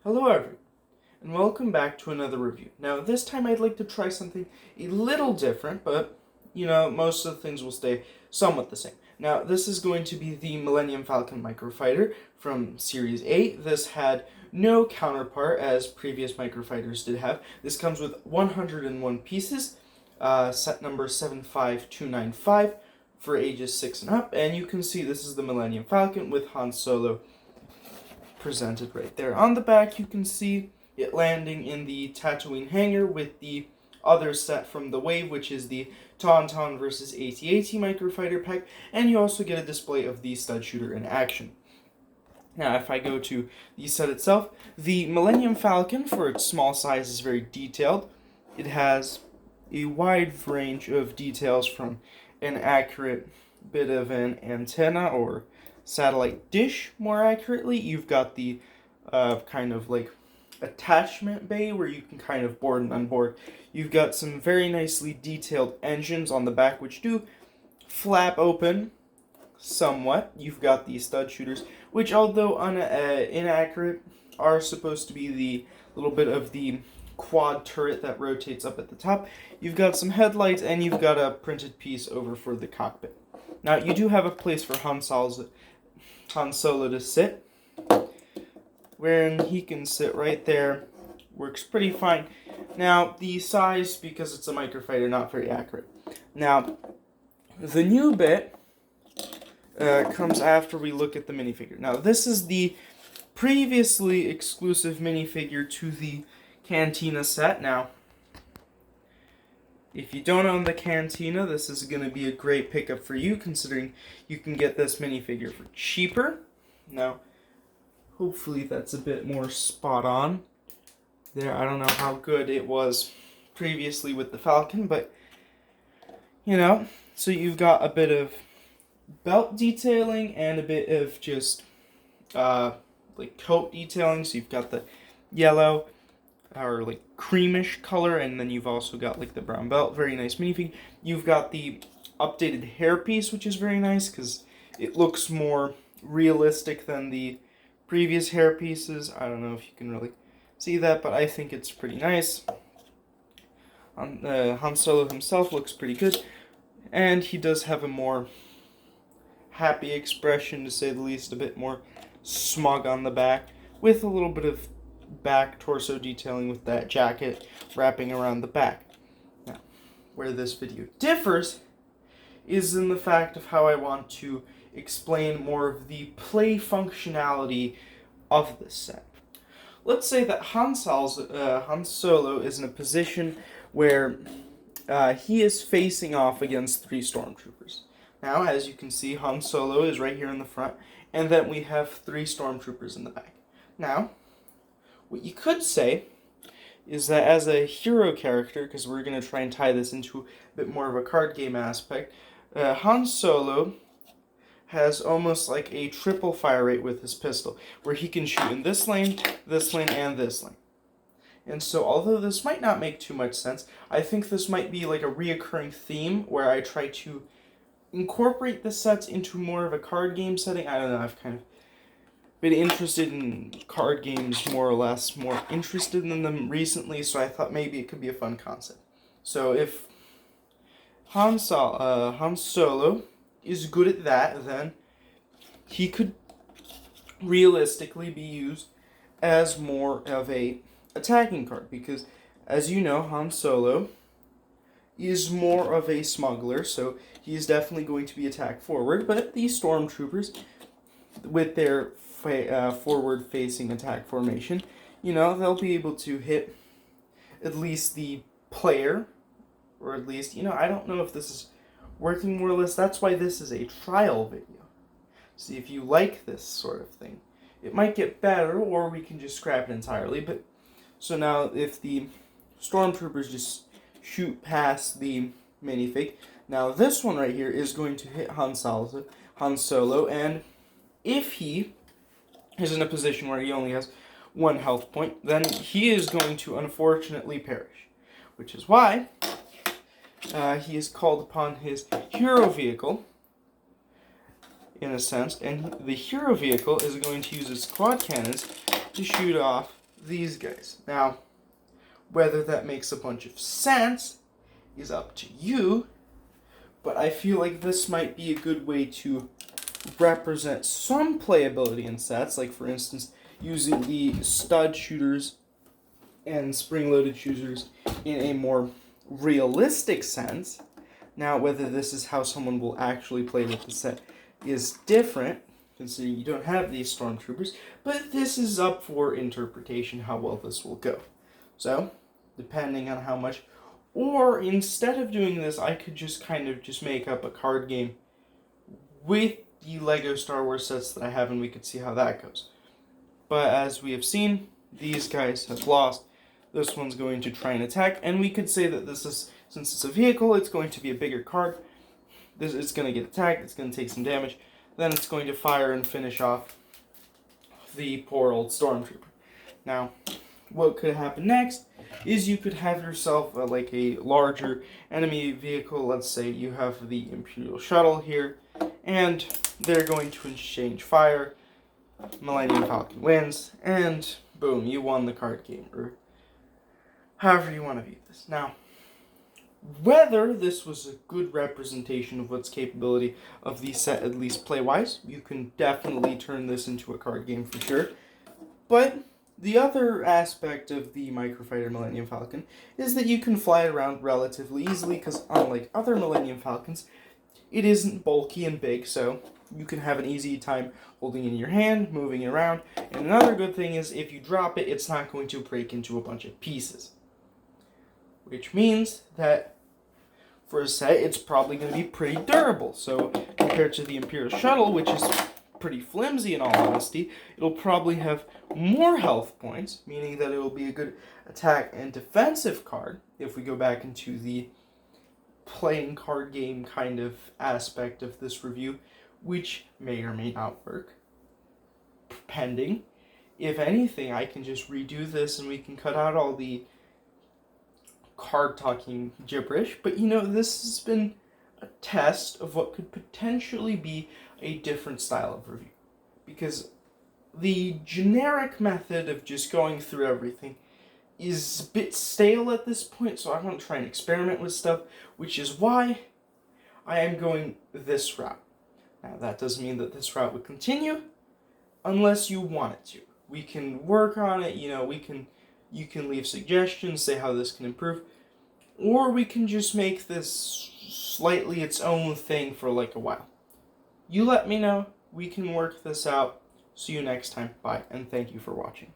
Hello everyone, and welcome back to another review. Now this time I'd like to try something a little different, but most of the things will stay somewhat the same. Now this is going to be the Millennium Falcon Microfighter from Series 8. This had no counterpart as previous Microfighters did have. This comes with 101 pieces, set number 75295 for ages 6 and up, and you can see this is the Millennium Falcon with Han Solo presented right there. On the back, you can see it landing in the Tatooine hangar with the other set from the Wave, which is the Tauntaun vs. AT-AT Microfighter pack, and you also get a display of the stud shooter in action. Now, if I go to the set itself, the Millennium Falcon, for its small size, is very detailed. It has a wide range of details from an accurate bit of an antenna or satellite dish, more accurately. You've got the kind of like attachment bay where you can kind of board and unboard. You've got some very nicely detailed engines on the back which do flap open somewhat. You've got the stud shooters, which although inaccurate, are supposed to be the little bit of the quad turret that rotates up at the top. You've got some headlights, and you've got a printed piece over for the cockpit. Now, you do have a place for Han Solo to sit, wherein he can sit right there. Works pretty fine. Now, the size, because it's a microfighter, not very accurate. Now, the new bit comes after we look at the minifigure. Now, this is the previously exclusive minifigure to the Cantina set. Now, if you don't own the Cantina, this is going to be a great pickup for you, considering you can get this minifigure for cheaper. Now, hopefully that's a bit more spot on there. I don't know how good it was previously with the Falcon, but, so you've got a bit of belt detailing and a bit of just, like coat detailing. So you've got the yellow, or like creamish color, and then you've also got like the brown belt. Very nice minifigure. You've got the updated hairpiece, which is very nice because it looks more realistic than the previous hair pieces. I don't know if you can really see that, but I think it's pretty nice. Han Solo himself looks pretty good, and he does have a more happy expression, to say the least, a bit more smug on the back, with a little bit of back torso detailing with that jacket wrapping around the back. Now, where this video differs is in the fact of how I want to explain more of the play functionality of this set. Let's say that Han Solo is in a position where he is facing off against 3 stormtroopers. Now, as you can see, Han Solo is right here in the front, and then we have 3 stormtroopers in the back. Now, what you could say is that as a hero character, because we're going to try and tie this into a bit more of a card game aspect, Han Solo has almost like a triple fire rate with his pistol, where he can shoot in this lane, and this lane. And so, although this might not make too much sense, I think this might be like a reoccurring theme where I try to incorporate the sets into more of a card game setting. I don't know, I've kind of been interested in card games more or less, more interested in them recently, so I thought maybe it could be a fun concept. So if Han Solo is good at that, then he could realistically be used as more of a attacking card, because as you know, Han Solo is more of a smuggler, so he is definitely going to be attack forward, but these stormtroopers, with their forward-facing attack formation, they'll be able to hit at least the player, or at least, I don't know if this is working more or less. That's why this is a trial video. See if you like this sort of thing. It might get better, or we can just scrap it entirely, but so now if the stormtroopers just shoot past the minifig, now this one right here is going to hit Han Solo, and if he is in a position where he only has 1 health point, then he is going to unfortunately perish. Which is why he is called upon his hero vehicle, in a sense, and the hero vehicle is going to use its quad cannons to shoot off these guys. Now, whether that makes a bunch of sense is up to you, but I feel like this might be a good way to represent some playability in sets, like for instance, using the stud shooters and spring-loaded shooters in a more realistic sense. Now, whether this is how someone will actually play with the set is different, considering you don't have these stormtroopers, but this is up for interpretation how well this will go. So, depending on how much, or instead of doing this, I could just kind of just make up a card game with the Lego Star Wars sets that I have, and we could see how that goes. But as we have seen, these guys have lost. This one's going to try and attack, and we could say that this is, since it's a vehicle, it's going to be a bigger card. This is going to get attacked, it's going to take some damage, then it's going to fire and finish off the poor old Stormtrooper. Now, what could happen next is you could have yourself like a larger enemy vehicle. Let's say you have the Imperial Shuttle here, and they're going to exchange fire. Millennium Falcon wins, and boom, you won the card game, or however you want to view this. Now, whether this was a good representation of what's capability of the set, at least play-wise, you can definitely turn this into a card game for sure. But the other aspect of the Microfighter Millennium Falcon is that you can fly around relatively easily, because unlike other Millennium Falcons, it isn't bulky and big, so you can have an easy time holding it in your hand, moving it around. And another good thing is if you drop it, it's not going to break into a bunch of pieces. Which means that for a set, it's probably going to be pretty durable. So compared to the Imperial Shuttle, which is pretty flimsy in all honesty, it'll probably have more health points, meaning that it will be a good attack and defensive card if we go back into the playing card game kind of aspect of this review, which may or may not work, pending. If anything, I can just redo this and we can cut out all the card talking gibberish, but this has been a test of what could potentially be a different style of review, because the generic method of just going through everything is a bit stale at this point, so I want to try and experiment with stuff, which is why I am going this route. Now, that doesn't mean that this route would continue unless you want it to. We can work on it, you can leave suggestions, say how this can improve, or we can just make this slightly its own thing for like a while. You let me know, we can work this out. See you next time, bye, and thank you for watching.